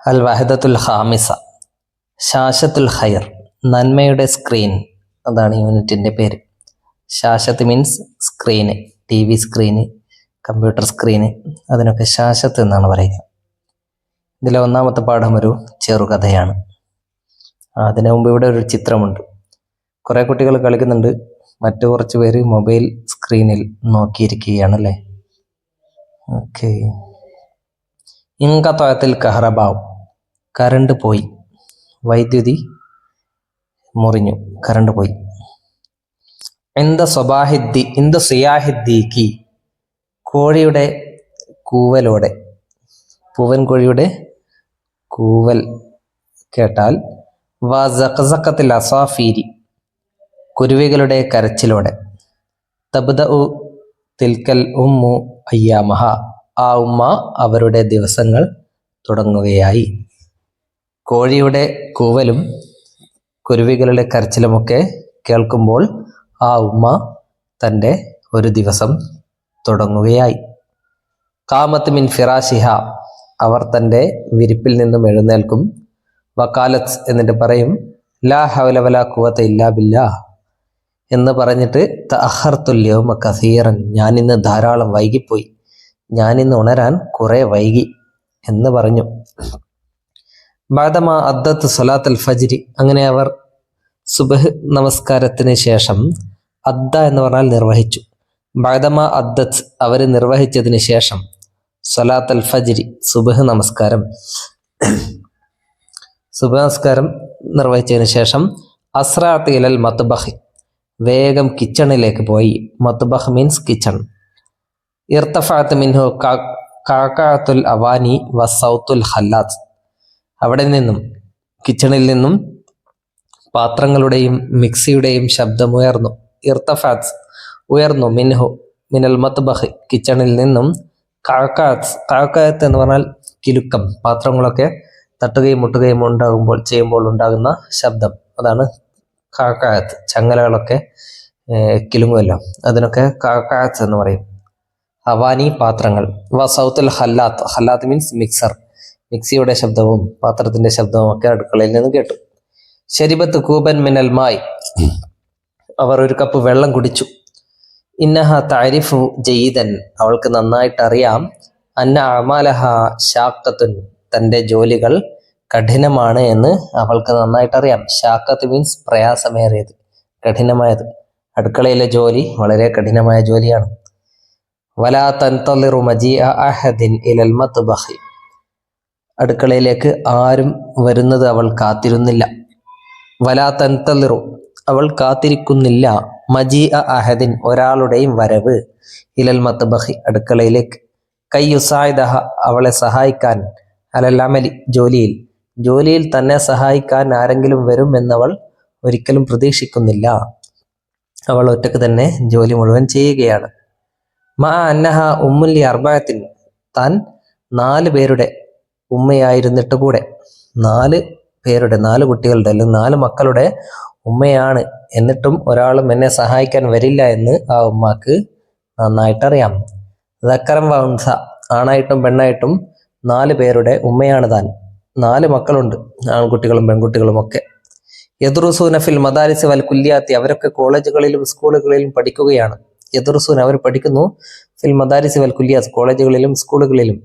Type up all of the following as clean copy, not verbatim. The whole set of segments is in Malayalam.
അൽ വഹദത്തുൽ ഖാമിസ, ഷാഷത്തുൽ ഖൈർ, നന്മയുടെ സ്ക്രീൻ. അതാണ് യൂണിറ്റിൻ്റെ പേര്. ഷാഷത്ത് means screen, TV screen, computer screen, അതിനൊക്കെ ഷാഷത്ത് എന്നാണ് പറയുക. ഇതിലെ ഒന്നാമത്തെ പാഠം ഒരു ചെറുകഥയാണ്. അതിനു മുമ്പ് ഇവിടെ ഒരു ചിത്രമുണ്ട്. കുറേ കുട്ടികൾ കളിക്കുന്നുണ്ട്, മറ്റു കുറച്ച് പേര് മൊബൈൽ സ്ക്രീനിൽ നോക്കിയിരിക്കുകയാണല്ലേ. ഓക്കെ. ഇൻഖതഅത്തിൽ കഹ്റബാവ്, കറണ്ട് പോയി, വൈദ്യുതി മുറിഞ്ഞു, കറണ്ട് പോയി. ഇന്ദ സിയാഹിദ്ദീക്കി, കോഴിയുടെ കൂവലോടെ, പൂവൻ കോഴിയുടെ കൂവൽ കേട്ടാൽ. വസഖസഖത്തിൽ അസാഫീരി, കുരുവികളുടെ കരച്ചിലോടെ. തബ്ദഉ തിൽക്കൽ ഉമ്മു അയ്യാമഹ, ആ ഉമ്മ അവരുടെ ദിവസങ്ങൾ തുടങ്ങുകയായി. കോഴിയുടെ കൂവലും കുരുവികളുടെ കരച്ചിലുമൊക്കെ കേൾക്കുമ്പോൾ ആ ഉമ്മ തൻ്റെ ഒരു ദിവസം തുടങ്ങുകയായി. ഖാമത്ത് മിൻ ഫിറാഷിഹ, അവർ തൻ്റെ വിരിപ്പിൽ നിന്നും എഴുന്നേൽക്കും. വക്കാലത്ത്, എന്നിട്ട് പറയും, ലാ ഹൗല വലാ ഖുവത ഇല്ലാ ബില്ലാഹ്, എന്ന് പറഞ്ഞിട്ട് തഅഖർതുൽ യൗമ കസീറൻ, ഞാനിന്ന് ധാരാളം വൈകിപ്പോയി, ഞാനിന്ന് ഉണരാൻ കുറേ വൈകി എന്ന് പറഞ്ഞു. ബഅദമാ അദ്ദത്ത് സ്വലാത്തുൽ ഫജ്രി, അങ്ങനെ അവർ സുബ്ഹ് നമസ്കാരത്തിന് ശേഷം, അദ്ദ എന്ന് പറഞ്ഞാൽ നിർവഹിച്ചു. ബഅദമാ അദ്ദത്ത്, അവർ നിർവഹിച്ചതിന് ശേഷം, സ്വലാത്തുൽ ഫജ്രി, സുബ്ഹ് നമസ്കാരം, സുബ്ഹ് നമസ്കാരം നിർവഹിച്ചതിന് ശേഷം, അസ്റഅത്ത് ഇലൽ മത്ബഖ്, വേഗം കിച്ചണിലേക്ക് പോയി. മത്ബഖ് മീൻസ് കിച്ചൺ. ഇർതഫഅത്ത് മിൻഹു കഅകഅത്തുൽ അവാനി വസൗത്തുൽ ഖല്ലാത്ത്, അവിടെ നിന്നും, കിച്ചണിൽ നിന്നും പാത്രങ്ങളുടെയും മിക്സിയുടെയും ശബ്ദമുയർന്നു. ഇർതഫഅത്ത്, ഉയർന്നു. മിനൽ മത്ബഖ്, കിച്ചണിൽ നിന്നും. കഅകഅത്ത് എന്ന് പറഞ്ഞാൽ കിലുക്കം, പാത്രങ്ങളൊക്കെ തട്ടുകയും മുട്ടുകയും ചെയ്യുമ്പോൾ ഉണ്ടാകുന്ന ശബ്ദം, അതാണ് കഅകഅത്ത്. ചങ്ങലകളൊക്കെ കിലുങ്ങുമല്ലോ, അതിനൊക്കെ കഅകഅത്ത് എന്ന് പറയും. അവാനി, പാത്രങ്ങൾ. വസൗത്തുൽ ഖല്ലാത്ത്, ഖല്ലാത്ത് മീൻസ് മിക്സർ, മിക്സിയുടെ ശബ്ദവും പാത്രത്തിന്റെ ശബ്ദവും ഒക്കെ അടുക്കളയിൽ നിന്ന് കേട്ടു. ശരിബത്ത് കൂബൻ മിനൽ മായി, അവർ ഒരു കപ്പ് വെള്ളം കുടിച്ചു. ഇന്നഹ തഅരിഫു ജയ്യിദൻ, അവൾക്ക് നന്നായിട്ട് അറിയാം. അന്ന അഅമാലഹ ഷാഖത്തുൻ, തൻ്റെ ജോലികൾ കഠിനമാണ് എന്ന് അവൾക്ക് നന്നായിട്ട് അറിയാം. ഷാഖത്ത് മീൻസ് പ്രയാസമേറിയത്, കഠിനമായത്. അടുക്കളയിലെ ജോലി വളരെ കഠിനമായ ജോലിയാണ്. വലാ തൻതളിറു മജീഅ അഹദിൻ ഇലൽ മത്ബഖ്, അടുക്കളയിലേക്ക് ആരും വരുന്നത് അവൾ കാത്തിരുന്നില്ല. വലാ തൻതളിറു, അവൾ കാത്തിരിക്കുന്നില്ല. മജീഅ അഹദിൻ, ഒരാളുടെയും വരവ്. ഇലൽ മത്ബഖ്, അടുക്കളയിലേക്ക്. കൈ യുസായിദഹ, അവളെ സഹായിക്കാൻ. അലൽ അമലി, ജോലിയിൽ തന്നെ സഹായിക്കാൻ ആരെങ്കിലും വരും എന്നവൾ ഒരിക്കലും പ്രതീക്ഷിക്കുന്നില്ല. അവൾ ഒറ്റക്ക് തന്നെ ജോലി മുഴുവൻ ചെയ്യുകയാണ്. മാ അന്നഹ ഉമ്മുല്ലി അർബഅത്തിൻ, താൻ 4 പേരുടെ ഉമ്മയായിരുന്നിട്ട് കൂടെ, 4 പേരുടെ, 4 കുട്ടികളുടെ അല്ലെങ്കിൽ 4 മക്കളുടെ ഉമ്മയാണ്. എന്നിട്ടും ഒരാളും എന്നെ സഹായിക്കാൻ വരില്ല എന്ന് ആ ഉമ്മാക്ക് നന്നായിട്ടറിയാം. ദക്കറം വഉൻസ, ആണായിട്ടും പെണ്ണായിട്ടും 4 പേരുടെ ഉമ്മയാണ് താൻ. 4 മക്കളുണ്ട്, ആൺകുട്ടികളും പെൺകുട്ടികളും ഒക്കെ. യദ്റുസൂന ഫിൽ മദാരിസ് വൽ കുല്ലിയാത്തി, അവരൊക്കെ കോളേജുകളിലും സ്കൂളുകളിലും പഠിക്കുകയാണ്. യദ്റുസൂന, അവർ പഠിക്കുന്നു. ഫിൽ മദാരിസ് വൽ കുല്ലിയാത്ത്, കോളേജുകളിലും സ്കൂളുകളിലും.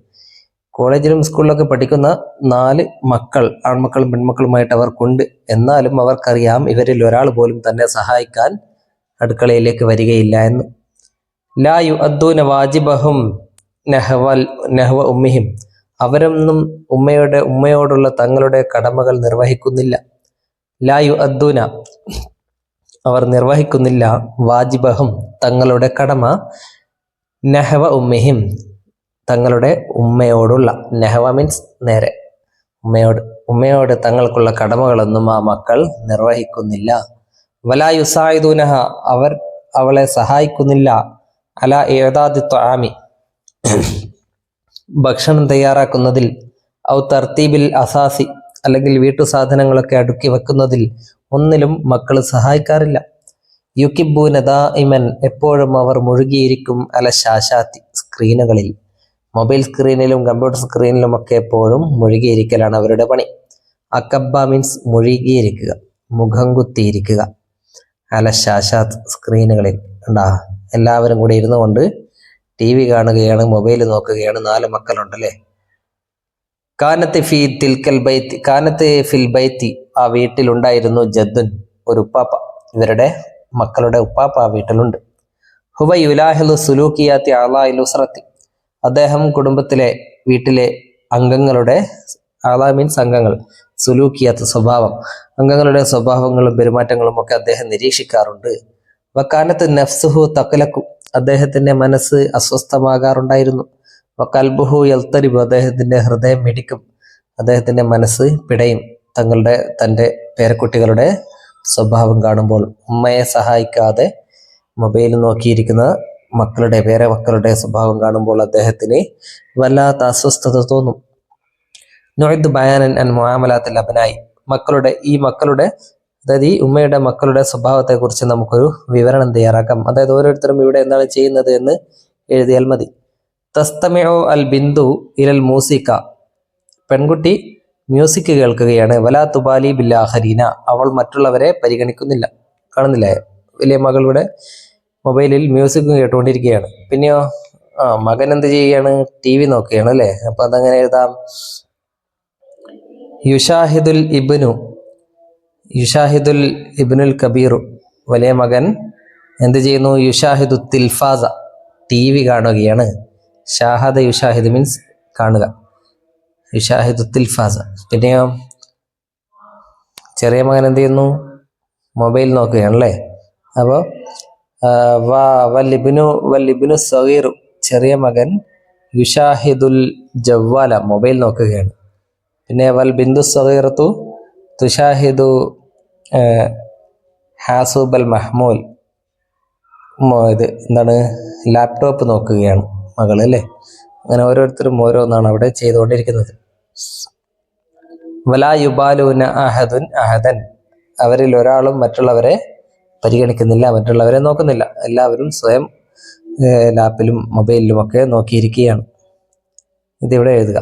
കോളേജിലും സ്കൂളിലൊക്കെ പഠിക്കുന്ന 4 മക്കൾ, ആൺമക്കളും പെൺമക്കളുമായിട്ട് അവർക്കുണ്ട്. എന്നാലും അവർക്കറിയാം ഇവരിൽ ഒരാൾ പോലും തന്നെ സഹായിക്കാൻ അടുക്കളയിലേക്ക് വരികയില്ല എന്ന്. ലാ യുഅദ്ദൂന വാജിബഹും നഹ്വ ഉമ്മിഹിം, അവരൊന്നും ഉമ്മയോടുള്ള തങ്ങളുടെ കടമകൾ നിർവഹിക്കുന്നില്ല. ലാ യുഅദ്ദൂന, അവർ നിർവഹിക്കുന്നില്ല. വാജിബഹും, തങ്ങളുടെ കടമ. നഹ്വ ഉമ്മിഹിം, തങ്ങളുടെ ഉമ്മയോടുള്ള. നഹ്വ മീൻസ് നേരെ, ഉമ്മയോട് തങ്ങൾക്കുള്ള കടമകളൊന്നും ആ മക്കൾ നിർവഹിക്കുന്നില്ല. വലാ യുസായിദൂനഹ, അവർ അവളെ സഹായിക്കുന്നില്ല. അലാ ഇഅദാദി ത്വആമി, ഭക്ഷണം തയ്യാറാക്കുന്നതിൽ. ഔ തർത്തീബിൽ അസാസി, അല്ലെങ്കിൽ വീട്ടു സാധനങ്ങളൊക്കെ അടുക്കി വെക്കുന്നതിൽ ഒന്നിലും മക്കൾ സഹായിക്കാറില്ല. യുകിബ്ബൂന ദാഇമൻ, എപ്പോഴും അവർ മുഴുകിയിരിക്കും. അല ഷാഷാത്തി, സ്ക്രീനുകളിൽ. മൊബൈൽ സ്ക്രീനിലും കമ്പ്യൂട്ടർ സ്ക്രീനിലും ഒക്കെ എപ്പോഴും മുഴുകിയിരിക്കലാണ് അവരുടെ പണി. അക്കബ്ബ മീൻസ് മുഴുകിയിരിക്കുക, മുഖം കുത്തിയിരിക്കുക. അലശാശാത്ത് സ്ക്രീനുകളിൽ ഉണ്ടാ എല്ലാവരും കൂടി ഇരുന്നു കൊണ്ട് TV കാണുകയാണ്, മൊബൈൽ നോക്കുകയാണ്. 4 മക്കളുണ്ടല്ലേ. കാനത്ത് ഫിൽ ബൈത്തി ആ വീട്ടിലുണ്ടായിരുന്നു ജദ്ദുൻ ഒരു ഉപ്പാപ്പ. ഇവരുടെ മക്കളുടെ ഉപ്പാപ്പ ആ വീട്ടിലുണ്ട്. ഹുവ യുലാഹിലു സുലൂക്കിയാത്തി അളാഇൽ ഉസ്റത്തി അദ്ദേഹം കുടുംബത്തിലെ വീട്ടിലെ അംഗങ്ങളുടെ ആളാ മീൻസ് അംഗങ്ങൾ, സുലൂക്കിയാത്ത് സ്വഭാവം, അംഗങ്ങളുടെ സ്വഭാവങ്ങളും പെരുമാറ്റങ്ങളും ഒക്കെ അദ്ദേഹം നിരീക്ഷിക്കാറുണ്ട്. വക്കാനത്ത് നഫ്സുഹു തഖലഖു അദ്ദേഹത്തിന്റെ മനസ്സ് അസ്വസ്ഥമാകാറുണ്ടായിരുന്നു. വകൽബുഹു യൽതരിബു അദ്ദേഹത്തിന്റെ ഹൃദയം മിടിക്കും, അദ്ദേഹത്തിന്റെ മനസ്സ് പിടയും തൻ്റെ പേരക്കുട്ടികളുടെ സ്വഭാവം കാണുമ്പോൾ. ഉമ്മയെ സഹായിക്കാതെ മൊബൈൽ നോക്കിയിരിക്കുന്ന പേരമക്കളുടെ സ്വഭാവം കാണുമ്പോൾ അദ്ദേഹത്തിന് വല്ലാത്ത അസ്വസ്ഥത തോന്നും. നുഇദ് ബയാനൻ അൻ മുആമലാത്തിൽ അബ്നായി മക്കളുടെ അതായത് ഈ ഉമ്മയുടെ മക്കളുടെ സ്വഭാവത്തെ കുറിച്ച് നമുക്കൊരു വിവരണം തയ്യാറാക്കാം. അതായത് ഓരോരുത്തരും ഇവിടെ എന്താണ് ചെയ്യുന്നത് എന്ന് എഴുതിയാൽ മതി. തസ്തമിഉ അൽ ബിന്ദു ഇലൽ മൂസിക പെൺകുട്ടി മ്യൂസിക് കേൾക്കുകയാണ്. വലാ തുബാലി ബില്ലാഹരീന അവൾ മറ്റുള്ളവരെ പരിഗണിക്കുന്നില്ല. കാണുന്നില്ലേ, വലിയ മകളുടെ മൊബൈലിൽ മ്യൂസിക് കേട്ടുകൊണ്ടിരിക്കുകയാണ്. പിന്നെയോ മകൻ എന്ത് ചെയ്യുകയാണ്? TV നോക്കുകയാണ് അല്ലേ. അപ്പൊ അതങ്ങനെ എഴുതാം. യുഷാഹിദുൽ ഇബ്നുൽ കബീറു വലിയ മകൻ എന്ത് ചെയ്യുന്നു? യുഷാഹിദു തിൽഫാസ TV കാണുകയാണ്. ഷാഹദ യുഷാഹിദ് മീൻസ് കാണുക, യുഷാഹിദു തിൽഫാസ. പിന്നെയോ ചെറിയ മകൻ എന്ത് ചെയ്യുന്നു? മൊബൈൽ നോക്കുകയാണല്ലേ. അപ്പോൾ വല്ലിബിനു സഗീറു ചെറിയ മകൻ യുഷാഹിദുൽ ജവ്വാല മൊബൈൽ നോക്കുകയാണ്. പിന്നെ വൽ ബിന്ദു സഗീറത്തു തുഷാഹിദു ഹാസുബൽ മഹ്മൂൽ ഇത് എന്താണ് ലാപ്ടോപ്പ് നോക്കുകയാണ് മകൾ അല്ലേ. അങ്ങനെ ഓരോരുത്തരും ഓരോന്നാണ് അവിടെ ചെയ്തുകൊണ്ടിരിക്കുന്നത്. വലാ യുബാലൂന അഹദൻ അവരിൽ ഒരാളും മറ്റുള്ളവരെ പരിഗണിക്കുന്നില്ല, മറ്റുള്ളവരെ നോക്കുന്നില്ല. എല്ലാവരും സ്വയം ലാപ്പിലും മൊബൈലിലും ഒക്കെ നോക്കിയിരിക്കുകയാണ്. ഇതിവിടെ എഴുതുക.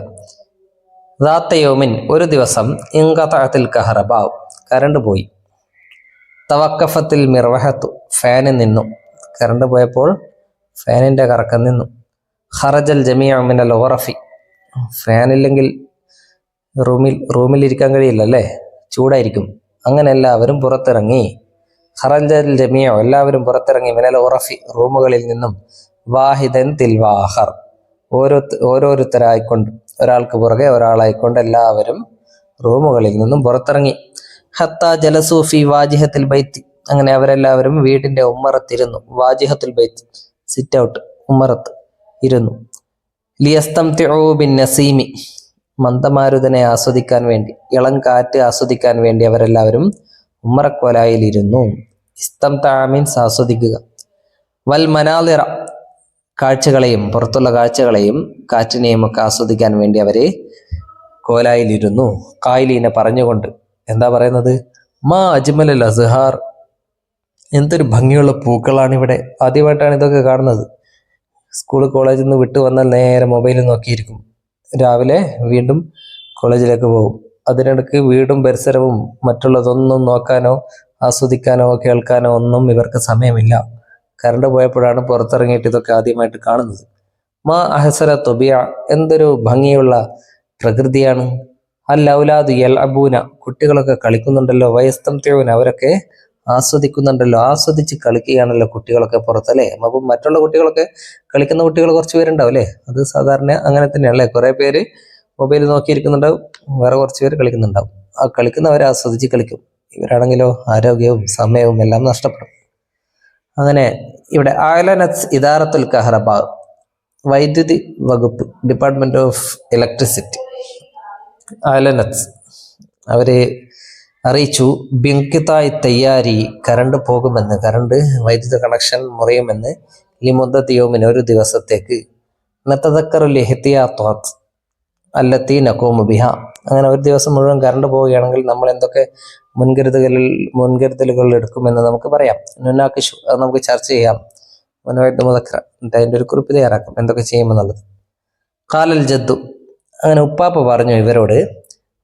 ദാത്തയോമിൻ ഒരു ദിവസം ഇൻഖതഅത്തിൽ കഹറബ കറണ്ട് പോയി. തവക്കഫത്തിൽ മിർവഹത്തു ഫാന് നിന്നു. കറണ്ട് പോയപ്പോൾ ഫാനിന്റെ കറക്കം നിന്നു. ഖറജൽ ജമീഉ മിനൽ ഗുറഫി ഫാനില്ലെങ്കിൽ റൂമിലിരിക്കാൻ കഴിയില്ല അല്ലേ, ചൂടായിരിക്കും. അങ്ങനെ എല്ലാവരും പുറത്തിറങ്ങി. ഖറജൽ ജമീഉ എല്ലാവരും പുറത്തിറങ്ങി. മിനൽ ഗുറഫി റൂമുകളിൽ നിന്നും. വാഹിദൻ തിൽവാഹർ ഓരോരുത്തരായിക്കൊണ്ട് ഒരാൾക്ക് പുറകെ ഒരാളായിക്കൊണ്ട് എല്ലാവരും റൂമുകളിൽ നിന്നും പുറത്തിറങ്ങി. ഹത്താ ജലസു ഫി വാജിഹത്തിൽ ബൈത്ത് അങ്ങനെ അവരെല്ലാവരും വീടിന്റെ ഉമ്മറത്തിരുന്നു. വാജിഹത്തുൽ ബൈത്ത് സിറ്റ് ഔട്ട്, ഉമ്മറത്ത് ഇരുന്നു. ലിയസ്തംതിഉ ബിൻ നസീമി മന്ദമാരുതനെ ആസ്വദിക്കാൻ വേണ്ടി, ഇളം കാറ്റ് ആസ്വദിക്കാൻ വേണ്ടി അവരെല്ലാവരും ഉമ്മറക്കോലായിലിരുന്നു. ഇസ്തംതഅ മീൻസ് ആസ്വദിക്കുക. വൽ മനാളിറ കാഴ്ചകളെയും പുറത്തുള്ള കാഴ്ചകളെയും കാറ്റിനെയും ഒക്കെ ആസ്വദിക്കാൻ വേണ്ടി അവര് കോലായിലിരുന്നു. കായിലീനെ പറഞ്ഞുകൊണ്ട് എന്താ പറയുന്നത്? മാ അജ്മലൽ അസ്ഹാർ എന്തൊരു ഭംഗിയുള്ള പൂക്കളാണ് ഇവിടെ. ആദ്യമായിട്ടാണ് ഇതൊക്കെ കാണുന്നത്. സ്കൂൾ കോളേജിൽ നിന്ന് വിട്ടു വന്നാൽ നേരെ മൊബൈൽ നോക്കിയിരിക്കും. രാവിലെ വീണ്ടും കോളേജിലേക്ക് പോകും. അതിനിടയ്ക്ക് വീടും പരിസരവും മറ്റുള്ളതൊന്നും നോക്കാനോ ആസ്വദിക്കാനോ കേൾക്കാനോ ഒന്നും ഇവർക്ക് സമയമില്ല. കറണ്ട് പോയപ്പോഴാണ് പുറത്തിറങ്ങിയിട്ട് ഇതൊക്കെ ആദ്യമായിട്ട് കാണുന്നത്. മാ അഹസര തൊബിയ എന്തൊരു ഭംഗിയുള്ള പ്രകൃതിയാണ്. അൽ ഔലാദു യൽഅബൂന കുട്ടികളൊക്കെ കളിക്കുന്നുണ്ടല്ലോ. വയസ്തംതിഊന അവരൊക്കെ ആസ്വദിക്കുന്നുണ്ടല്ലോ. ആസ്വദിച്ച് കളിക്കുകയാണല്ലോ കുട്ടികളൊക്കെ പുറത്തല്ലേ. അപ്പം മറ്റുള്ള കുട്ടികളൊക്കെ കളിക്കുന്ന കുട്ടികൾ കുറച്ച് പേരുണ്ടാവും അല്ലേ. അത് സാധാരണ അങ്ങനെ തന്നെയാണല്ലേ. കുറെ പേര് മൊബൈൽ നോക്കിയിരിക്കുന്നുണ്ടാവും, വേറെ കുറച്ച് പേര് കളിക്കുന്നുണ്ടാവും. ആ കളിക്കുന്നവരെ ആസ്വദിച്ച് കളിക്കും. ഇവരാണെങ്കിലോ ആരോഗ്യവും സമയവും എല്ലാം നഷ്ടപ്പെടും. അങ്ങനെ ഇവിടെ അഅ്ലനത് ഇദാറത്തുൽ കഹ്റബ വൈദ്യുതി വകുപ്പ് ഡിപ്പാർട്ട്മെന്റ് ഓഫ് ഇലക്ട്രിസിറ്റി അഅ്ലനത് അവര് അറിയിച്ചു ബിൻഖിതാഇ തയ്യാരി കറണ്ട് പോകുമെന്ന്, കറണ്ട് വൈദ്യുത കണക്ഷൻ മുറിയുമെന്ന്. ലിമുദ്ദത്തി യൗമിൻ ഒരു ദിവസത്തേക്ക്. നതദക്കറുൽ ഇഹ്തിയാത്താത്ത് അല്ലത്തി നഖൂമു ബിഹ അങ്ങനെ ഒരു ദിവസം മുഴുവൻ കറണ്ട് പോവുകയാണെങ്കിൽ നമ്മൾ എന്തൊക്കെ മുൻകരുതലുകൾ എടുക്കുമെന്ന് നമുക്ക് പറയാം. നുനാക്കിഷു അത് നമുക്ക് ചർച്ച ചെയ്യാം. മുതക്ര അതിൻ്റെ ഒരു കുറിപ്പ് തയ്യാറാക്കാം എന്തൊക്കെ ചെയ്യുമെന്നുള്ളത്. ഖാലൽ ജദ്ദു, അങ്ങനെ ഉപ്പാപ്പ പറഞ്ഞു ഇവരോട്,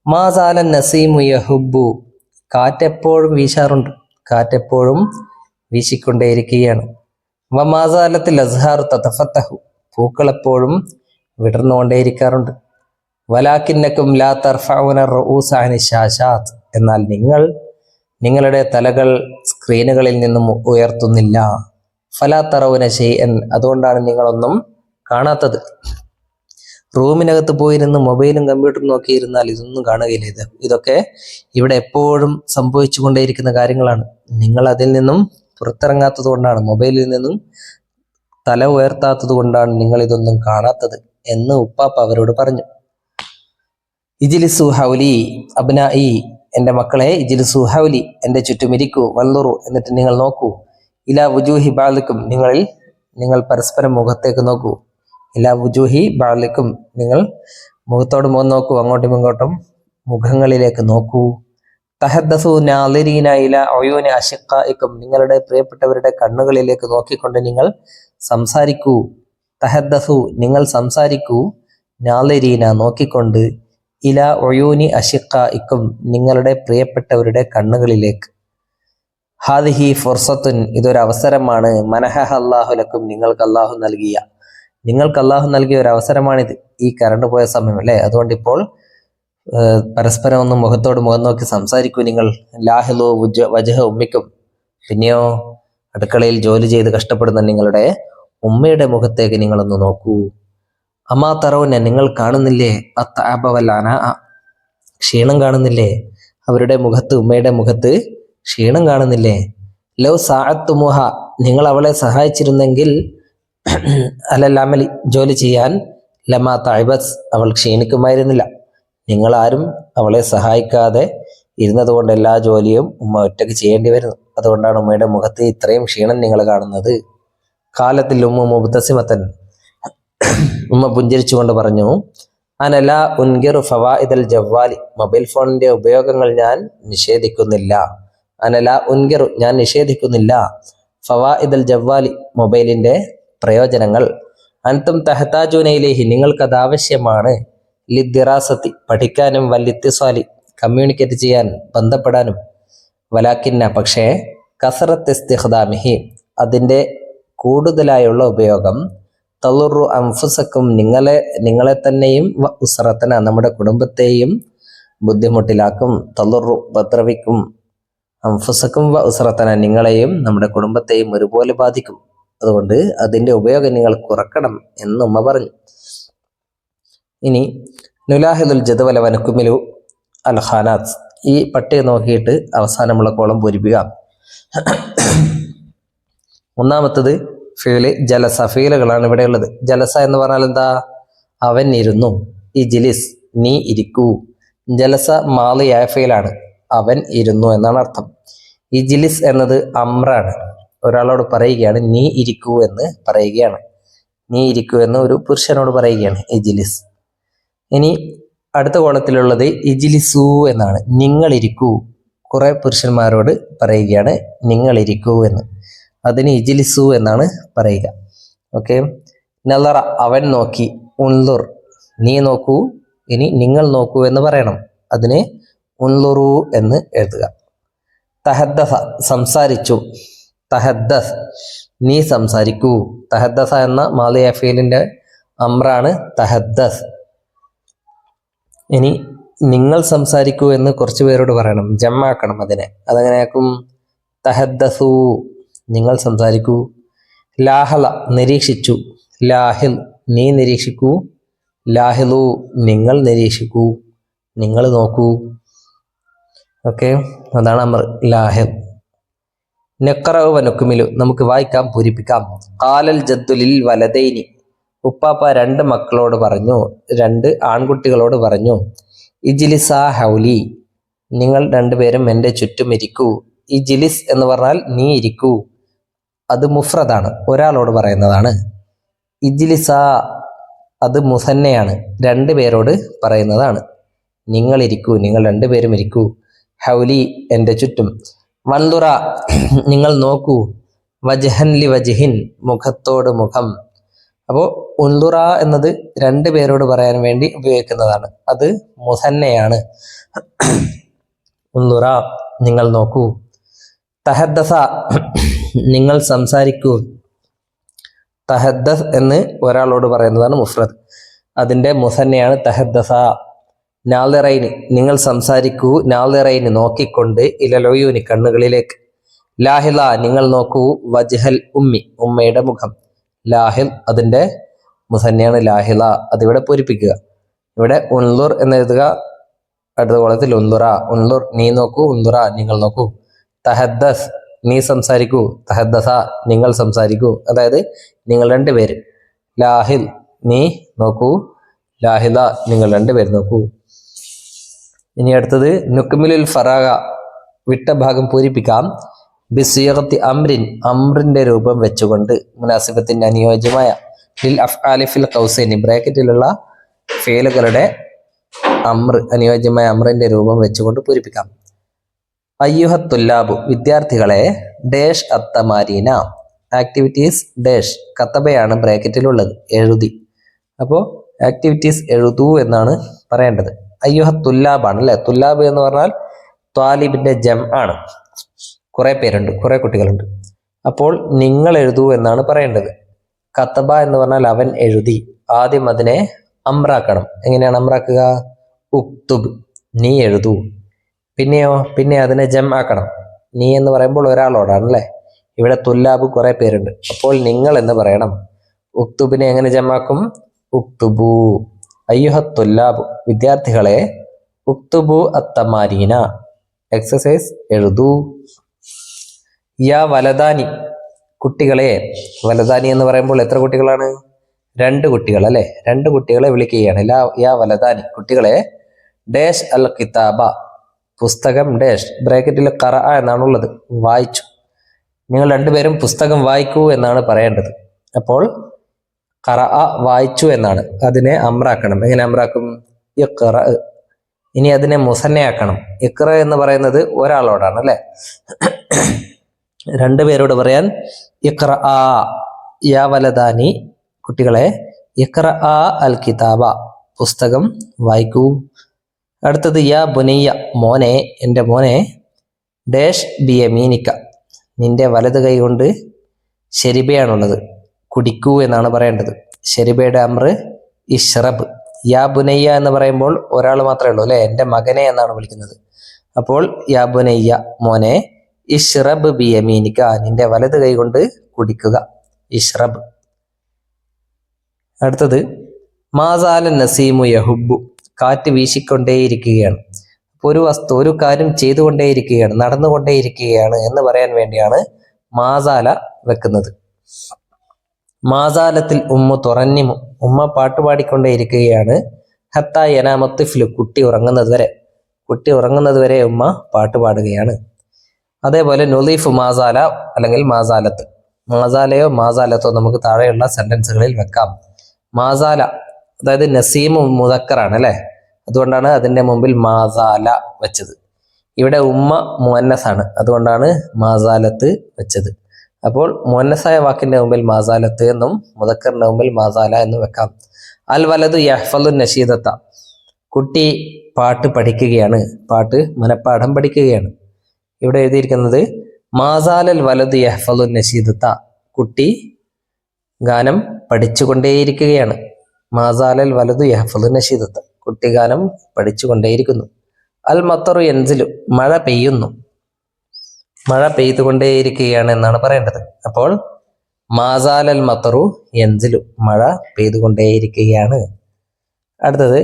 മാസാലൻ നസീമു യഹുബു, കാറ്റെപ്പോഴും വീശാറുണ്ട്, കാറ്റെപ്പോഴും വീശിക്കൊണ്ടേയിരിക്കുകയാണ്. വമാസാലത്തിൽ അസ്ഹാറു തതഫത്തഹു, പൂക്കളെപ്പോഴും വിടർന്നുകൊണ്ടേയിരിക്കാറുണ്ട്. വലാക്കിന്നക്കും ലാ തർഫഊന റഊസ അനി ശാശാത്ത്, എന്നാൽ നിങ്ങൾ നിങ്ങളുടെ തലകൾ സ്ക്രീനുകളിൽ നിന്നും ഉയർത്തുന്നില്ല. ഫലാ തറൗന ശൈഅൻ, അതുകൊണ്ടാണ് നിങ്ങളൊന്നും കാണാത്തത്. റൂമിനകത്ത് പോയിരുന്ന് മൊബൈലും കമ്പ്യൂട്ടറും നോക്കിയിരുന്നാൽ ഇതൊന്നും കാണുകയില്ല. ഇതൊക്കെ ഇവിടെ എപ്പോഴും സംഭവിച്ചു കൊണ്ടേയിരിക്കുന്ന കാര്യങ്ങളാണ്. നിങ്ങൾ അതിൽ നിന്നും പുറത്തിറങ്ങാത്തത് കൊണ്ടാണ്, മൊബൈലിൽ നിന്നും തല ഉയർത്താത്തത് കൊണ്ടാണ് നിങ്ങൾ ഇതൊന്നും കാണാത്തത് എന്ന് ഉപ്പാപ്പ അവരോട് പറഞ്ഞു. ഇജ്ലിസു ഹൗലി അബ്നാഇ, എൻ്റെ മക്കളെ, ഇജ്ലിസു ഹൗലി, എൻ്റെ ചുറ്റുമിരിക്കൂ, വൻളുറു, എന്നിട്ട് നിങ്ങൾ നോക്കൂ, ഇലാ വുജൂഹി ബാലിക്കും, നിങ്ങൾ പരസ്പരം മുഖത്തേക്ക് നോക്കൂ, ഇലാ വുജൂഹി ബാലിക്കും, നിങ്ങൾ മുഖത്തോട് മുഖം നോക്കൂ, അങ്ങോട്ടും ഇങ്ങോട്ടും മുഖങ്ങളിലേക്ക് നോക്കൂ. തഹദ്ദസു നാളിരീന ഇലാ ഉയൂനി അശിഖാഇക്കും, നിങ്ങളുടെ പ്രിയപ്പെട്ടവരുടെ കണ്ണുകളിലേക്ക് നോക്കിക്കൊണ്ട് നിങ്ങൾ സംസാരിക്കൂ. തഹദ്ദസു, നിങ്ങൾ സംസാരിക്കൂ, നാളിരീന, നോക്കിക്കൊണ്ട്, ഇലാ ഉയൂനി അശിഖാഇക്കും, നിങ്ങളുടെ പ്രിയപ്പെട്ടവരുടെ കണ്ണുകളിലേക്ക്. ഹാദിഹി ഫുർസത്തുൻ, ഇതൊരവസരമാണ്, മനഹഹ അല്ലാഹു ലക്കും, നിങ്ങൾക്ക് അല്ലാഹു നൽകിയ ഒരു അവസരമാണിത്. ഈ കറണ്ട് പോയ സമയം അല്ലേ, അതുകൊണ്ട് ഇപ്പോൾ പരസ്പരം ഒന്ന് മുഖത്തോട് മുഖം നോക്കി സംസാരിക്കൂ നിങ്ങൾ. ലാഹിലു വജഹ ഉമ്മിക്കും, പിന്നെയോ അടുക്കളയിൽ ജോലി ചെയ്ത് കഷ്ടപ്പെടുന്ന നിങ്ങളുടെ ഉമ്മയുടെ മുഖത്തേക്ക് നിങ്ങളൊന്ന് നോക്കൂ. അമാ തറൗന, നിങ്ങൾ കാണുന്നില്ലേ, അത്തഅബവലാന, ക്ഷീണം കാണുന്നില്ലേ, അവരുടെ മുഖത്ത്, ഉമ്മയുടെ മുഖത്ത് ക്ഷീണം കാണുന്നില്ലേ. ലൗ സാഅത്തുമുഹ, നിങ്ങൾ അവളെ സഹായിച്ചിരുന്നെങ്കിൽ, അലൽ അമലി, ജോലി ചെയ്യാൻ, ലമാ തഅബത്, അവൾ ക്ഷീണിക്കുമായിരുന്നില്ല. നിങ്ങളാരും അവളെ സഹായിക്കാതെ ഇരുന്നത് കൊണ്ട് എല്ലാ ജോലിയും ഉമ്മ ഒറ്റയ്ക്ക് ചെയ്യേണ്ടി വരുന്നു. അതുകൊണ്ടാണ് ഉമ്മയുടെ മുഖത്ത് ഇത്രയും ക്ഷീണം നിങ്ങൾ കാണുന്നത്. കാലത്തിൽ ഉമ്മ മുബ്തസിമത്തൻ, ഉമ്മ പുഞ്ചിരിച്ചുകൊണ്ട് പറഞ്ഞു, അനല ഉൻഗിറു ഫവായിദൽ ജവ്വാലി, മൊബൈൽ ഫോണിന്റെ ഉപയോഗങ്ങൾ ഞാൻ നിഷേധിക്കുന്നില്ല. അനല ഉൻഗിറു, ഞാൻ നിഷേധിക്കുന്നില്ല, ഫവായിദൽ ജവ്വാലി, മൊബൈലിന്റെ പ്രയോജനങ്ങൾ. അൻതും തഹ്താജൂനയിലേഹി, നിങ്ങൾക്കത് ആവശ്യമാണ്. ലിദ്ദിറാസത്തി, പഠിക്കാനും, വല്ലിത്തിസ്വാലി, കമ്മ്യൂണിക്കേറ്റ് ചെയ്യാൻ, ബന്ധപ്പെടാനും. വലാക്കിന്ന, പക്ഷേ, കസറത്ത് ഇസ്തിഖ്ദാമിഹി, അതിൻ്റെ കൂടുതലായുള്ള ഉപയോഗം, തളുറു അംഫുസക്കും, നിങ്ങളെ തന്നെയും, ഉസ്റത്തന, നമ്മുടെ കുടുംബത്തെയും ബുദ്ധിമുട്ടിലാക്കും. തളുറു, ഉപദ്രവിക്കും, അംഫുസക്കും ഉസ്റത്തന, നിങ്ങളെയും നമ്മുടെ കുടുംബത്തെയും ഒരുപോലെ ബാധിക്കും. അതുകൊണ്ട് അതിൻ്റെ ഉപയോഗം നിങ്ങൾ കുറക്കണം എന്ന് ഉമ്മ പറഞ്ഞു. ഇനി നുലാഹിദുൽ ജദ്വല വനക്കുമിലു അൽ ഖാനാത്ത്, ഈ പട്ടിക നോക്കിയിട്ട് അവസാനമുള്ള കോളം പൂരിപ്പിക്കുക. ഒന്നാമത്തത് ഫീല് ജലസ, ഫീലുകളാണ് ഇവിടെ ഉള്ളത്. ജലസ എന്ന് പറഞ്ഞാൽ എന്താ? അവൻ ഇരുന്നു. ഇജ്ലിസ്, നീ ഇരിക്കൂ. ജലസ മാളിയായ ഫീലാണ്, അവൻ ഇരുന്നു എന്നാണ് അർത്ഥം. ഇജ്ലിസ് എന്നത് അമ്രാണ്, ഒരാളോട് പറയുകയാണ്, നീ ഇരിക്കൂ എന്ന് പറയുകയാണ്. നീ ഇരിക്കൂ എന്ന് ഒരു പുരുഷനോട് പറയുകയാണ്, ഇജ്ലിസ്. ഇനി അടുത്ത കോളത്തിലുള്ളത് ഇജ്ലിസു എന്നാണ്, നിങ്ങൾ ഇരിക്കൂ. കുറെ പുരുഷന്മാരോട് പറയുകയാണ്, നിങ്ങൾ ഇരിക്കൂ എന്ന്. അതിന് ഇജ്ലിസു എന്നാണ് പറയുക. ഓക്കെ. നളറ, അവൻ നോക്കി. ഉൻലുർ, നീ നോക്കൂ. ഇനി നിങ്ങൾ നോക്കൂ എന്ന് പറയണം, അതിന് ഉൻലുറു എന്ന് എഴുതുക. തഹദ്ദസ, സംസാരിച്ചു. തഹദ്ദസ്, നീ സംസാരിക്കൂ. തഹദ്ദസ എന്ന മാളിയ ഫീലിന്റെ അമ്രാണ് തഹദ്ദസ്. ഇനി നിങ്ങൾ സംസാരിക്കൂ എന്ന് കുറച്ച് പേരോട് പറയണം, ജമ്മാക്കണം അതിനെ. അതെങ്ങനെയാക്കും? തഹദ്ദസു, നിങ്ങൾ സംസാരിക്കൂ. ലാഹല, നിരീക്ഷിച്ചു. ലാഹിൽ, നീ നിരീക്ഷിക്കൂ. ലാഹിലു, നിങ്ങൾ നിരീക്ഷിക്കൂ, നിങ്ങൾ നോക്കൂ. ഓക്കെ, അതാണ് അമർ. ലാഹിൽ. നഖറഉ വനുക്മിലു, നമുക്ക് വായിക്കാം, പൂരിപ്പിക്കാം. ഖാലൽ ജദ്ദുലിൽ വലദൈനി, ഉപ്പാപ്പ രണ്ട് മക്കളോട് പറഞ്ഞു, രണ്ട് ആൺകുട്ടികളോട് പറഞ്ഞു. ഇജ്ലിസാ ഹൗലി, നിങ്ങൾ രണ്ടുപേരും എൻ്റെ ചുറ്റും ഇരിക്കൂ. ഇജ്ലിസ് എന്ന് പറഞ്ഞാൽ നീ ഇരിക്കൂ, അത് മുഫ്രദാണ്, ഒരാളോട് പറയുന്നതാണ്. ഇജ്ലിസാ, അത് മുസന്നയാണ്, രണ്ടു പേരോട് പറയുന്നതാണ്. നിങ്ങൾ ഇരിക്കൂ, നിങ്ങൾ രണ്ടുപേരും ഇരിക്കൂ. ഹൗലി, എൻ്റെ ചുറ്റും. വൻലുറ, നിങ്ങൾ നോക്കൂ. വജ്ഹൻ ലി വജ്ഹിൻ, മുഖത്തോട് മുഖം. അപ്പോൾ ഉൻദുറ എന്നത് രണ്ട് പേരോട് പറയാൻ വേണ്ടി ഉപയോഗിക്കുന്നതാണ്. അത് മുസന്നയാണ്. ഉൻദുറ നിങ്ങൾ നോക്കൂ. തഹദ്ദസ നിങ്ങൾ സംസാരിക്കൂ. തഹദ്ദസ് എന്ന് ഒരാളോട് പറയുന്നതാണ് മുഫ്രദ്. അതിൻ്റെ മുസന്നയാണ് തഹദ്ദസ. നാളിറൈന് നിങ്ങൾ സംസാരിക്കൂ. നാളിറൈന് നോക്കിക്കൊണ്ട്, ഇലലൊയൂനി കണ്ണുകളിലേക്ക്. ലാഹില നിങ്ങൾ നോക്കൂ. വജ്ഹൽ ഉമ്മി ഉമ്മയുടെ മുഖം. ലാഹിൽ അതിൻ്റെ മുസന്നയാണ് ലാഹില. അതിവിടെ പൂരിപ്പിക്കുക. ഇവിടെ ഉൻലുർ എന്ന് എഴുതുക. അടുത്ത കോളത്തിൽ ഉൻലുറ. ഉൻലുർ നീ നോക്കൂ. ഉൻലുറ നിങ്ങൾ നോക്കൂ. തഹദ്ദസ് നീ സംസാരിക്കൂ. തഹദ്ദസ നിങ്ങൾ സംസാരിക്കൂ. അതായത് നിങ്ങൾ രണ്ടുപേര്. ലാഹിൽ നീ നോക്കൂ. ലാഹില നിങ്ങൾ രണ്ടുപേര് നോക്കൂ. ഇനി അടുത്തത് നുക്മിലുൽ ഫറാഗ വിട്ട ഭാഗം പൂരിപ്പിക്കാം. ബിസിയഗത്തി അംറിൻ അംറിന്റെ രൂപം വെച്ചുകൊണ്ട്. മുനാസിബത്തിന്റെ അനുയോജ്യമായ ലിൽ അഫ്ആലി ഫിൽ ഖൗസൈനി ബ്രാക്കറ്റിലുള്ള ഫേലുകളുടെ അംർ അനുയോജ്യമായ അംറിന്റെ രൂപം വെച്ചുകൊണ്ട് പൂരിപ്പിക്കാം. അയ്യുഹത്തുല്ലാബു വിദ്യാർത്ഥികളെ. ഡേഷ് അത്തമാരീന ആക്ടിവിറ്റീസ് ഡേഷ് കത്തബയാണ് ബ്രാക്കറ്റിലുള്ളത് എഴുതി. അപ്പോൾ ആക്ടിവിറ്റീസ് എഴുതൂ എന്നാണ് പറയേണ്ടത്. അയ്യുഹത്തുല്ലാബാണ് അല്ലെ. തുല്ലാബ് എന്ന് പറഞ്ഞാൽ ത്വാലിബിന്റെ ജം ആണ്. കുറെ പേരുണ്ട്, കുറെ കുട്ടികളുണ്ട്. അപ്പോൾ നിങ്ങൾ എഴുതൂ എന്നാണ് പറയേണ്ടത്. കത്തബ എന്ന് പറഞ്ഞാൽ അവൻ എഴുതി. ആദ്യം അതിനെ അമ്രാക്കണം. എങ്ങനെയാണ് അമ്രാക്കുക? ഉക്തുബ് നീ എഴുതൂ. പിന്നെ അതിനെ ജം ആക്കണം. നീ എന്ന് പറയുമ്പോൾ ഒരാളോടാണ് അല്ലേ. ഇവിടെ തുല്ലാബ് കുറെ പേരുണ്ട്. അപ്പോൾ നിങ്ങൾ എന്ന് പറയണം. ഉക്തുബിനെ എങ്ങനെ ജമാക്കും? ഉക്തുബു. അയ്യുഹത്തുല്ലാബ് വിദ്യാർത്ഥികളെ. ഉക്തുബു അത്തമാരീന എക്സസൈസ് എഴുതൂ. യാ വലദാനി കുട്ടികളെ. വലദാനി എന്ന് പറയുമ്പോൾ എത്ര കുട്ടികളാണ്? രണ്ട് കുട്ടികൾ അല്ലെ. രണ്ട് കുട്ടികളെ വിളിക്കുകയാണ്. യാ വലദാനി കുട്ടികളെ. ഡേഷ് അൽ കിതാബ പുസ്തകം ഡേഷ് ബ്രാക്കറ്റിൽ ഖറ എന്നാണുള്ളത് വായിച്ചു. നിങ്ങൾ രണ്ടുപേരും പുസ്തകം വായിക്കൂ എന്നാണ് പറയേണ്ടത്. അപ്പോൾ ഖറ വായിച്ചു എന്നാണ്. അതിനെ അമ്രാക്കണം. എങ്ങനെ അമ്രാക്കും? ഇഖ്റ. ഇനി അതിനെ മുസന്നയാക്കണം. ഇഖ്റ എന്ന് പറയുന്നത് ഒരാളോടാണ് അല്ലെ. രണ്ടുപേരോട് പറയാൻ ഇഖ്റ യാ വലദാനി കുട്ടികളെ. ഇഖ്റ അൽ കിതാബ പുസ്തകം വായിക്കൂ. അടുത്തത് യാ ബുനയ്യ മോനെ എൻ്റെ മോനെ. ഡേഷ് ബിയമീനിക്ക നിന്റെ വലത് കൈ കൊണ്ട്. ശരിബയാണുള്ളത് കുടിക്കൂ എന്നാണ് പറയേണ്ടത്. ശരിബയുടെ അമ്ര ഇഷ്റബ്. യാ ബുനയ്യ എന്ന് പറയുമ്പോൾ ഒരാൾ മാത്രമേ ഉള്ളൂ അല്ലെ. എൻ്റെ മകനെ എന്നാണ് വിളിക്കുന്നത്. അപ്പോൾ യാ ബുനയ്യ മോനെ. ഇഷ്റബ് ബിയമീനിക്ക നിന്റെ വലത് കൈ കൊണ്ട് കുടിക്കുക. ഇഷ്റബ്. അടുത്തത് മാസാല നസീമു യഹുബു കാറ്റ് വീശിക്കൊണ്ടേയിരിക്കുകയാണ്. ഒരു വസ്തു ഒരു കാര്യം ചെയ്തുകൊണ്ടേയിരിക്കുകയാണ്, നടന്നുകൊണ്ടേയിരിക്കുകയാണ് എന്ന് പറയാൻ വേണ്ടിയാണ് മാസാല വെക്കുന്നത്. മാസാലത്തിൽ ഉമ്മ തുറന്നിമു ഉമ്മ പാട്ടുപാടിക്കൊണ്ടേയിരിക്കുകയാണ്. ഹത്ത യനാമത്തിഫ്ലു കുട്ടി ഉറങ്ങുന്നത് വരെ ഉമ്മ പാട്ടുപാടുകയാണ്. അതേപോലെ നുലീഫ് മാസാല അല്ലെങ്കിൽ മാസാലത്ത്. മാസാലയോ മാസാലത്തോ നമുക്ക് താഴെയുള്ള സെന്റൻസുകളിൽ വെക്കാം. മാസാല അതായത് നസീമു മുദക്കറാണ് അല്ലെ. അതുകൊണ്ടാണ് അതിൻ്റെ മുമ്പിൽ മാസാല വെച്ചത്. ഇവിടെ ഉമ്മ മുഅന്നസാണ്. അതുകൊണ്ടാണ് മാസാലത്ത് വെച്ചത്. അപ്പോൾ മുഅന്നസായ വാക്കിന്റെ മുമ്പിൽ മാസാലത്ത് എന്നും മുദക്കറിന്റെ മുമ്പിൽ മാസാല എന്നും വെക്കാം. അൽ വലതു യഹ്ഫദു നശീദത്ത കുട്ടി പാട്ട് പഠിക്കുകയാണ്. പാട്ട് മനപ്പാഠം പഠിക്കുകയാണ്. ഇവിടെ എഴുതിയിരിക്കുന്നത് മാസാലൽ വലതു യഹ്ഫദു നശീദത്ത കുട്ടി ഗാനം പഠിച്ചുകൊണ്ടേയിരിക്കുകയാണ്. മാസാലൽ വലതു യഹ്ഫദു നശീദത്ത കുട്ടി ഗാനം പഠിച്ചുകൊണ്ടേയിരിക്കുന്നു. അൽ മത്തറു യൻസിലു മഴ പെയ്യുന്നു. മഴ പെയ്തുകൊണ്ടേയിരിക്കുകയാണ് എന്നാണ് പറയേണ്ടത്. അപ്പോൾ മാസാലൽ മത്തറു യൻസിലു മഴ പെയ്തുകൊണ്ടേയിരിക്കുകയാണ്. അടുത്തത്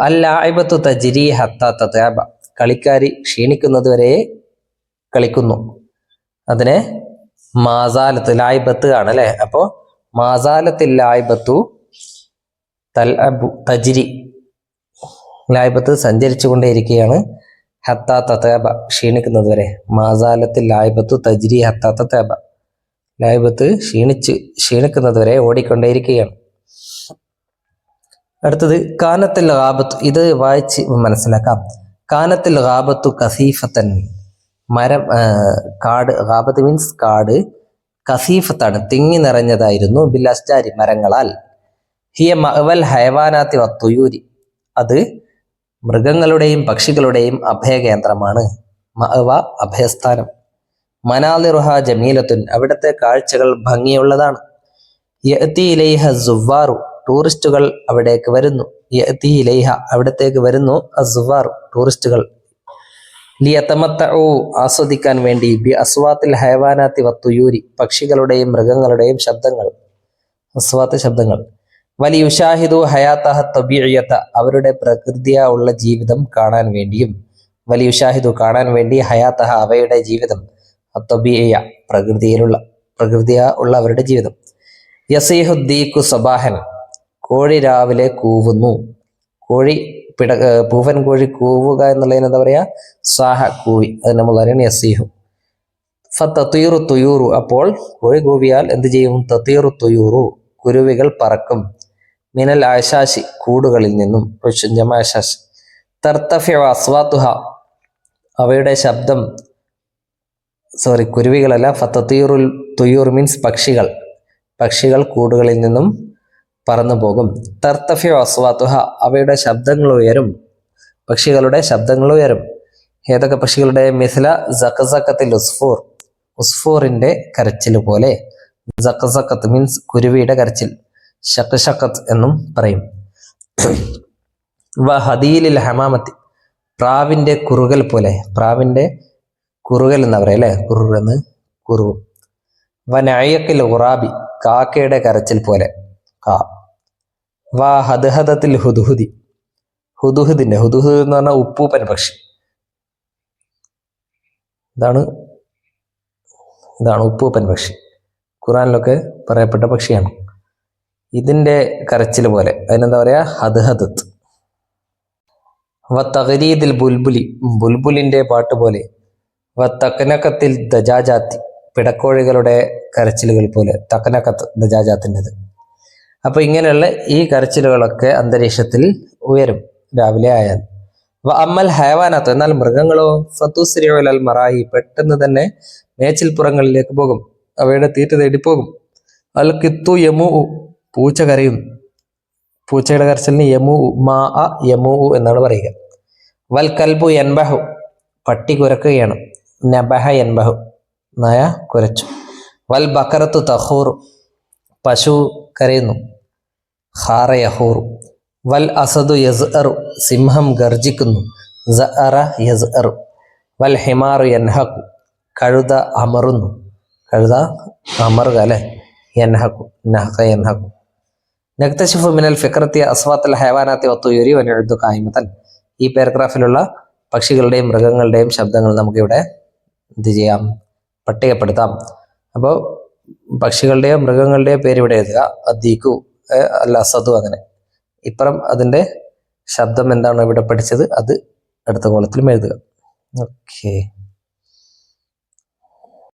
അൽ ലാഇബത്തു തജ്രി ഹത്താ തതഅബ കളിക്കാരി ക്ഷീണിക്കുന്നത് വരെ കളിക്കുന്നു. അതിനെ മാസാലത്ത് ലായിബത്ത് ആണ് അല്ലെ. അപ്പോൾ മാസാലത്തിൽ ലായിബത്തു തജ്രി ലായിബത്ത് സഞ്ചരിച്ചു കൊണ്ടേയിരിക്കുകയാണ്. ഹത്താ തതഅബ ക്ഷീണിക്കുന്നത് വരെ. മാസാലത്തിൽ ലായിബത്തു തജ്രി ഹത്താ തതഅബ ലായിബത്ത് ക്ഷീണിക്കുന്നത് വരെ ഓടിക്കൊണ്ടേയിരിക്കുകയാണ്. അടുത്തത് കാനത്തിൽ ഗാബത്ത്. ഇത് വായിച്ച് മനസ്സിലാക്കാം. കാനത്തിൽ ഗാബത്തു കസീഫത്തൻ മരം കാട്. ഗാബത്ത് മീൻസ് കാട്. കസീഫത്താണ് തിങ്ങി നിറഞ്ഞതായിരുന്നു. ബിൽ അസ്ജാരി മരങ്ങളാൽ. ഹിയ മഅവൽ ഹയവാനാത്തി വത്തുയൂരി, അത് മൃഗങ്ങളുടെയും പക്ഷികളുടെയും അഭയകേന്ദ്രമാണ്. മഅവ അഭയസ്ഥാനം. മനാലിറുഹ ജമീലത്തുൻ, അവിടുത്തെ കാഴ്ചകൾ ഭംഗിയുള്ളതാണ്. യഅതി ഇലൈഹ സുവാറു, ടൂറിസ്റ്റുകൾ അവിടേക്ക് വരുന്നു. യഅതി ഇലൈഹ, അവിടത്തേക്ക് വരുന്നു. അസുവാറു, ടൂറിസ്റ്റുകൾ. ലിയതമത്തഉ, ആസ്വദിക്കാൻ വേണ്ടി. ബി അസ്വാത്തിൽ ഹയവാനാത്തി വത്തുയൂരി, പക്ഷികളുടെയും മൃഗങ്ങളുടെയും ശബ്ദങ്ങൾ. അസ്വാത്ത്, ശബ്ദങ്ങൾ. വലിയുഷാഹിദു ഹയാത്തഹ തബീഇയത, അവരുടെ പ്രകൃതിയ ഉള്ള ജീവിതം കാണാൻ വേണ്ടിയും. വലിയുഷാഹിദു, കാണാൻ വേണ്ടി. ഹയാത്തഹ, അവയുടെ ജീവിതം. തബീഇയ, പ്രകൃതിയ ഉള്ള അവരുടെ ജീവിതം. യസീഹുദ്ദീഖു സബാഹൻ, കോഴി രാവിലെ കൂവുന്നു. കോഴി പൂവൻ കോഴി കൂവുക എന്നുള്ളതിന് എന്താ പറയാ? സാഹ, കൂവി. അത് നമ്മൾ അറിയണം യസീഹു. ഫതീറു തുയൂറു, അപ്പോൾ കോഴി കൂവിയാൽ എന്ത് ചെയ്യും? തതീറു തുയൂറു, കുരുവികൾ പറക്കും. മിനൽ ആശാശി, കൂടുകളിൽ നിന്നും. ആശാശ്. തർത്തഫിഉ അസ്വാതുഹ, അവയുടെ ശബ്ദം, കുരുവികളല്ല. ഫതീറുൽ തുയൂർ മീൻസ് പക്ഷികൾ കൂടുകളിൽ നിന്നും പറന്നു പോകും. തർത്തഫിഉ അസ്വാതുഹ, അവയുടെ ശബ്ദങ്ങൾ ഉയരും. പക്ഷികളുടെ ശബ്ദങ്ങൾ ഉയരും. ഏതൊക്കെ പക്ഷികളുടെ? മിസ്ല സഖസഖത്തിൽ ഉസ്ഫൂർ, ഉസ്ഫൂറിന്റെ കരച്ചിൽ പോലെ. സഖസഖത്ത് മീൻസ് കുരുവിയുടെ കരച്ചിൽ. ഷഖ്ഷഖത്ത് എന്നും പറയും. വ ഹദീലിൽ ഹമാമത്തി, പ്രാവിന്റെ കുറുകൽ പോലെ. പ്രാവിന്റെ കുറുകൽ എന്നാ പറയാ അല്ലെ? കുറുകെന്ന് കുറുകും. വ നഅയക്കിൽ ഉറാബി, കാക്കയുടെ കരച്ചിൽ പോലെ. വ ഹദ്ഹദത്തിൽ ഹുദ്ഹുദി, ഹുദ്ഹുദ് എന്ന് പറഞ്ഞാൽ ഉപ്പൂപ്പൻ പക്ഷി. ഇതാണ് ഉപ്പൂപ്പൻ പക്ഷി. ഖുറാനിലൊക്കെ പറയപ്പെട്ട പക്ഷിയാണ്. ഇതിന്റെ കരച്ചിൽ പോലെ. അതിനെന്താ പറയാ? ഹദ്ഹദത്ത്. വ തഗ്രീദിൽ ബുൽബുലി, ബുൽബുലിന്റെ പാട്ട് പോലെ. വ തക്നകത്തിൽ ദജാജാത്തി, പിടക്കോഴികളുടെ കരച്ചിലുകൾ പോലെ. തക്നകത്ത്, ദജാജാത്തിൻ്റെത്. അപ്പൊ ഇങ്ങനെയുള്ള ഈ കരച്ചിലുകളൊക്കെ അന്തരീക്ഷത്തിൽ ഉയരും രാവിലെ ആയാൽ. വ അമ്മൽ ഹയവാനാത്ത്, എന്നാൽ മൃഗങ്ങളോ? ഫതുസ്രിഉ ഇലൽ മറായി, പെട്ടെന്ന് തന്നെ മേച്ചിൽപ്പുറങ്ങളിലേക്ക് പോകും. അവയുടെ തീറ്റ തേടി പോകും. അൽ കിത്തു യമു, പൂച്ച കരയും. പൂച്ചയുടെ കരച്ചിലിന് യമു എന്നാണ് പറയുക. വൽ കൽബു യൻബഹു, പട്ടി കുരക്കുകയാണ്. നബഹ യൻബഹു, നായ കുരച്ചു. വൽ ബക്കറത്തു തഹൂറു, പശു കരയുന്നു. ഖാറ യഹൂറു. വൽ അസദു യസ്അറു, സിംഹം ഗർജിക്കുന്നു. സഅറ യസ്അറു. വൽ ഹിമാറു യൻഹഖു, കഴുത അമറുന്നു. കഴുത അമറുക അല്ലെ? യൻഹഖു, നഹഖ യൻഹഖു. നക്തശിഫു മിനൽ ഫിക്രത്തി അസ്വാത്തുൽ ഹയവാനാത്തി വത്തുയൂരി വനഉദ്ദു ഖായിമതൻ, ഈ പാരഗ്രാഫിലുള്ള പക്ഷികളുടെയും മൃഗങ്ങളുടെയും ശബ്ദങ്ങൾ നമുക്കിവിടെ എന്ത് ചെയ്യാം? പട്ടികപ്പെടുത്താം. അപ്പോൾ പക്ഷികളുടെയോ മൃഗങ്ങളുടെയോ പേര് ഇവിടെ എഴുതുക. അദ്ദീഖു, അൽ അസദു, അങ്ങനെ. ഇപ്പുറം അതിൻ്റെ ശബ്ദം എന്താണോ ഇവിടെ പഠിച്ചത് അത് അടുത്ത കോളത്തിലും എഴുതുക. ഓക്കെ.